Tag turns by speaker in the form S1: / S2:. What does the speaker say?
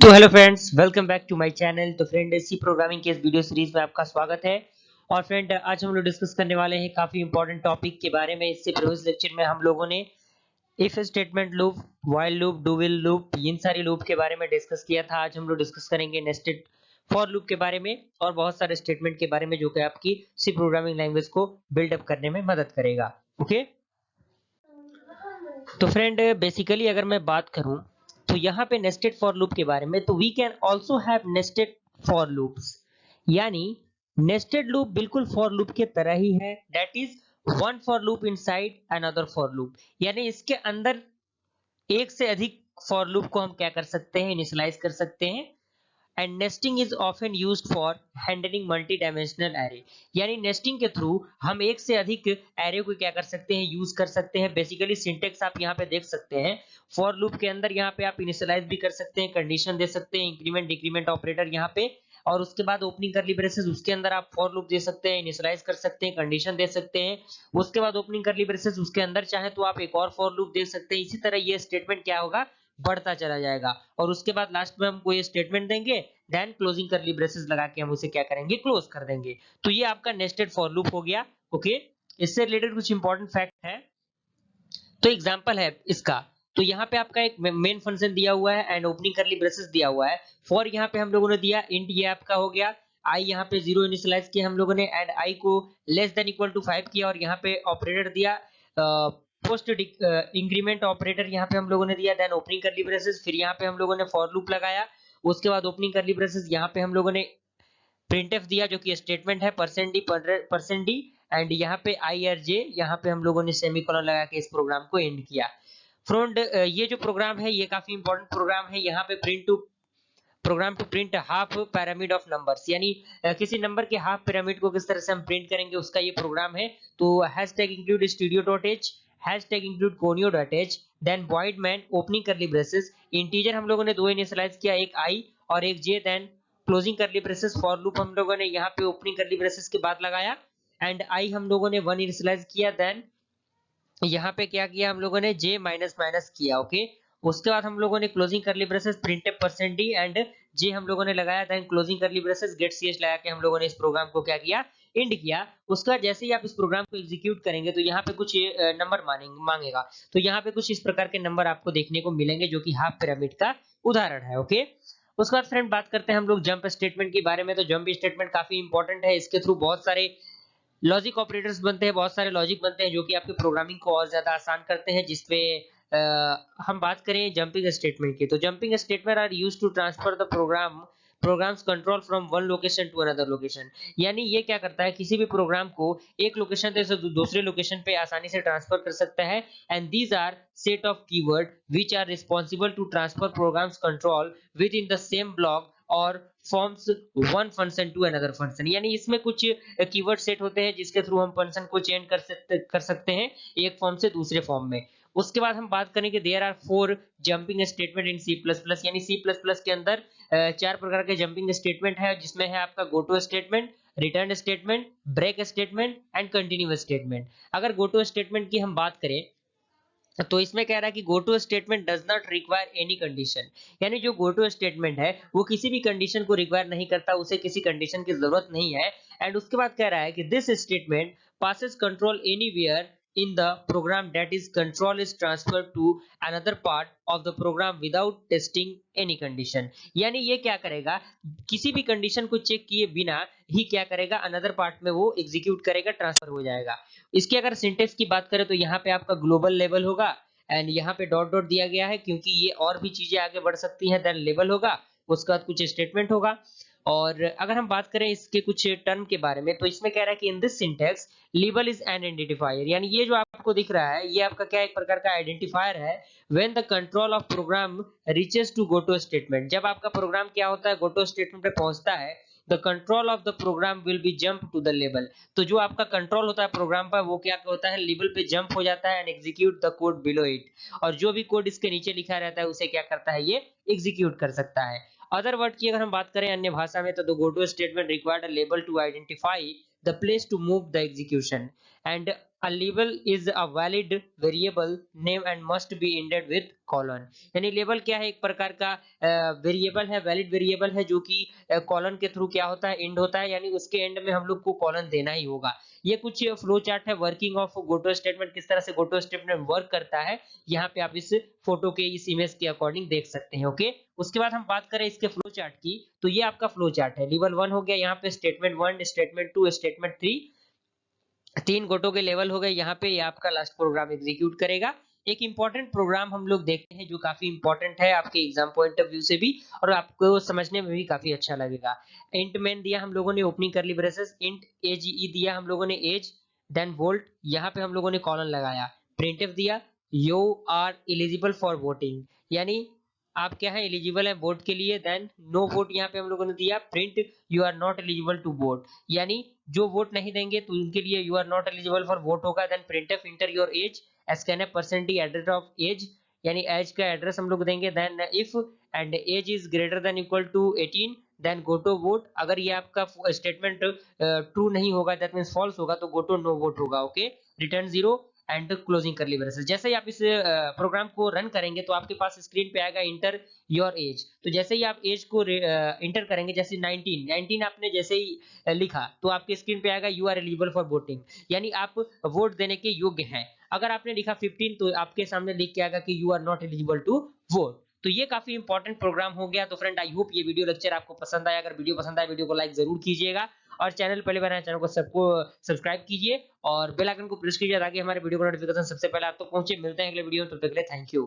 S1: तो hello friends, welcome back to my channel. तो friend, C programming के इस वीडियो सीरीज में आपका स्वागत है। और फ्रेंड, आज हम लोग डिस्कस करने वाले हैं काफी इंपॉर्टेंट टॉपिक के बारे में। इससे प्रीवियस लेक्चर में हम लोगों ने if statement loop, while loop, do while loop, इन सारी लूप के बारे में डिस्कस किया था। आज हम लोग डिस्कस करेंगे नेस्टेड फॉर लूप के बारे में और बहुत सारे स्टेटमेंट के बारे में जो कि आपकी सी प्रोग्रामिंग लैंग्वेज को बिल्डअप करने में मदद करेगा। ओके, तो फ्रेंड बेसिकली अगर मैं बात करूं तो यहाँ पे नेस्टेड फॉर लूप के बारे में, तो we can also have nested for loops. यानी नेस्टेड लूप बिल्कुल फॉर लूप के तरह ही है। That is one for loop inside another for loop. यानी इसके अंदर एक से अधिक फॉर लूप को हम क्या कर सकते हैं, इनिशियलाइज कर सकते हैं। And nesting is often used for handling multi dimensional array. यानी नेस्टिंग के थ्रू हम एक से अधिक एरे को क्या कर सकते हैं, यूज कर सकते हैं। बेसिकली सिंटेक्स आप यहाँ पे देख सकते हैं। फॉर लूप के अंदर यहाँ पे आप इनिशियलाइज भी कर सकते हैं, कंडीशन दे सकते हैं, इंक्रीमेंट डिक्रीमेंट ऑपरेटर यहाँ पे, और उसके बाद ओपनिंग करली ब्रेसेस, उसके अंदर आप फॉर लूप दे सकते हैं, इनिशियलाइज कर सकते हैं, कंडीशन दे सकते हैं। उसके बाद ओपनिंग करली ब्रेसेस, उसके अंदर चाहे तो आप एक और फॉर लूप दे सकते हैं। इसी तरह ये स्टेटमेंट क्या होगा, बढ़ता चला जाएगा। और उसके बाद लास्ट में हम कोई स्टेटमेंट देंगे, देन क्लोजिंग करली ब्रेसेस लगा के हम उसे क्या करेंगे, क्लोज कर देंगे। तो ये आपका नेस्टेड फॉर लूप हो गया। ओके, इससे रिलेटेड कुछ इंपॉर्टेंट फैक्ट है। तो एग्जांपल है इसका, तो यहाँ पे आपका एक मेन फंक्शन दिया हुआ है एंड ओपनिंग करली ब्रेसेस दिया हुआ है। फॉर यहाँ पे हम लोगों ने दिया इंट, ये आपका हो गया। आई यहाँ पे 0 इनिशियलाइज किया हम लोगों ने एंड आई को लेस देन इक्वल टू 5 किया, और यहाँ पे ऑपरेटर दिया पोस्ट इंक्रीमेंट ऑपरेटर यहाँ पे हम लोगों ने दिया। देन ओपनिंग करली ब्रेसेस, फिर यहाँ पे हम लोगों ने फॉर लूप लगाया। उसके बाद ओपनिंग करली ब्रेसेस, यहाँ पे हम लोगों ने प्रिंटफ दिया जो कि स्टेटमेंट है, परसेंट डी एंड यहाँ पे आई आर जे, यहाँ पे हम लोगों ने सेमीकोलन लगा के इस प्रोग्राम को एंड किया। फ्रेंड, ये जो प्रोग्राम है ये काफी इंपॉर्टेंट प्रोग्राम है। यहाँ पे program to print half pyramid of numbers, यानी किसी नंबर के हाफ पिरामिड को किस तरह से हम प्रिंट करेंगे, उसका ये प्रोग्राम है। तो hashtag include studio dot h, hashtag include conio dot h, then void main opening curly braces, integer हम लोगों ने दो इनिशियलाइज किया, एक आई और एक जे, देन क्लोजिंग करली ब्रेसेस। फॉर लूप हम लोगों ने यहाँ पे ओपनिंग करली ब्रेसेस के बाद लगाया एंड आई हम लोगों ने वन इनिशियलाइज किया, देन यहाँ पे क्या किया हम लोगों ने, जे माइनस माइनस किया। ओके, उसके बाद हम लोगों ने क्लोजिंग करली braces printf percent d and J हम लोगों ने लगाया, देन क्लोजिंग करली ब्रेसेस गेट सी एच लगा के हम लोगों ने इस प्रोग्राम को क्या किया, एंड किया। उसके बाद जैसे ही आप इस प्रोग्राम को एग्जीक्यूट करेंगे तो यहाँ पे कुछ नंबर मांगेगा। तो यहाँ पे कुछ इस प्रकार के नंबर आपको देखने को मिलेंगे जो कि हाफ पिरामिड का उदाहरण है। ओके, उसके बाद फ्रेंड बात करते हैं हम लोग जंप स्टेटमेंट के बारे में। तो जंप स्टेटमेंट काफी इंपॉर्टेंट है। इसके थ्रू बहुत सारे लॉजिक ऑपरेटर्स बनते हैं, बहुत सारे लॉजिक बनते हैं जो कि आपके प्रोग्रामिंग को और ज्यादा आसान करते हैं। जिसपे हम बात करें जंपिंग स्टेटमेंट की, तो jumping statement are used to transfer the program's control from one location to another location. यानी ये क्या करता है, किसी भी प्रोग्राम को एक लोकेशन से दूसरे लोकेशन पे आसानी से ट्रांसफर कर सकता है। And these are set of keyword which are responsible to transfer programs control within the same block और forms one function to another function. यानी इसमें कुछ कीवर्ड सेट होते हैं जिसके थ्रू हम फंक्शन को चेंज कर सकते हैं एक फॉर्म से दूसरे फॉर्म में। उसके बाद हम बात करेंगे there are four jumping statement in C plus plus. यानी सी प्लस प्लस के अंदर चार प्रकार के जंपिंग स्टेटमेंट है, जिसमें है आपका go to statement, return statement, break statement and continue statement. अगर गो टू स्टेटमेंट की हम बात करें तो इसमें कह रहा है कि go to statement does not require any condition. यानी जो गो टू स्टेटमेंट है वो किसी भी कंडीशन को रिक्वायर नहीं करता, उसे किसी कंडीशन की जरूरत नहीं है। एंड उसके बाद कह रहा है कि this statement passes control anywhere in the program, that is control is transferred to another part of the program without testing any condition। यानी ये क्या करेगा, किसी भी कंडीशन को चेक किए बिना ही क्या करेगा, अनदर पार्ट में वो एग्जीक्यूट करेगा, ट्रांसफर हो जाएगा। इसकी अगर सिंटेक्स की बात करें तो यहाँ पे आपका ग्लोबल लेवल होगा एंड यहाँ पे डॉट डॉट दिया गया है क्योंकि ये और भी चीजें आगे बढ़ सकती हैं। देन लेवल होगा, उसके बाद कुछ स्टेटमेंट होगा। और अगर हम बात करें इसके कुछ टर्म के बारे में, तो इसमें कह रहा है कि in this syntax label is an identifier. यानी ये जो आपको दिख रहा है ये आपका क्या, एक प्रकार का आइडेंटिफायर है। When the control of program reaches to go to statement, जब आपका प्रोग्राम क्या होता है, गो टू स्टेटमेंट पे पहुंचता है, the control of the program will be jump to the लेवल। तो जो आपका कंट्रोल होता है प्रोग्राम पर वो क्या होता है, लेवल पे जंप हो जाता है and execute the code below it. और जो भी कोड इसके नीचे लिखा रहता है उसे क्या करता है, ये एग्जीक्यूट कर सकता है। अदर वर्ड की अगर हम बात करें अन्य भाषा में, तो the go to statement required a label to identify the place to move the execution. And A label is a valid variable name and must be ended with colon। यानी लेबल क्या है, एक प्रकार का वेरिएबल है, valid variable है, जो कि कॉलन के थ्रू क्या होता है, एंड होता है, यानी उसके एंड में हम लोग को कॉलन देना ही होगा। ये कुछ फ्लो चार्ट है वर्किंग ऑफ गोटो स्टेटमेंट, किस तरह से गोटो स्टेटमेंट वर्क करता है, यहाँ पे आप इस फोटो के, इस इमेज के अकॉर्डिंग देख सकते हैं। ओके, उसके बाद हम बात करें इसके फ्लो चार्ट की, तो ये आपका फ्लो चार्ट है। लेवल 1 हो गया, यहाँ पे स्टेटमेंट 1, स्टेटमेंट 2, स्टेटमेंट 3, 3 गोटो के लेवल हो गए। यहाँ पे ये आपका लास्ट प्रोग्राम एग्जीक्यूट करेगा। एक इंपॉर्टेंट प्रोग्राम हम लोग देखते हैं जो काफी इंपॉर्टेंट है आपके एग्जाम पॉइंट ऑफ व्यू से भी, और आपको समझने में भी काफी अच्छा लगेगा। इंट मेन दिया हम लोगों ने, opening curly braces, int as ई दिया हम लोगों ने एज, देन वोल्ट, यहाँ पे हम लोगों ने कॉलन लगाया, प्रिंटफ दिया, you are eligible for voting, यानी आप क्या है, एलिजिबल है वोट के लिए, देन नो वोट यहाँ पे हम लोगों ने दिया, print you are not eligible to vote, यानी जो वोट नहीं देंगे तो उनके लिए you are not eligible for vote होगा। Then printf enter your age, scan a percent d address of age, यानी एज का एड्रेस हम लोग देंगे। Then if and age is greater than equal to 18, then go to vote. अगर ये आपका statement true नहीं होगा, दैट मींस फॉल्स होगा, तो गो टू नो वोट होगा। ओके, रिटर्न 0 एंड क्लोजिंग करली ब्रेसेस। जैसे ही आप इस प्रोग्राम को रन करेंगे तो आपके पास स्क्रीन पे आएगा इंटर योर एज। तो जैसे ही आप एज को इंटर करेंगे, जैसे 19 आपने जैसे ही लिखा, तो आपके स्क्रीन पे आएगा you are eligible for voting, यानी आप वोट देने के योग्य हैं। अगर आपने लिखा 15, तो आपके सामने लिख के आएगा कि you are not eligible to vote. तो ये काफी इंपॉर्टेंट प्रोग्राम हो गया। तो फ्रेंड, आई होप ये वीडियो लेक्चर आपको पसंद आया। अगर वीडियो पसंद आया, वीडियो को लाइक जरूर कीजिएगा, और चैनल पहले बनाए, चैनल को सबको सब्सक्राइब कीजिए और बेल आइकन को प्रेस कीजिए, ताकि हमारे वीडियो का नोटिफिकेशन सबसे पहले आप तक पहुंचे। मिलते हैं अगले वीडियो में, तब तक के लिए थैंक यू।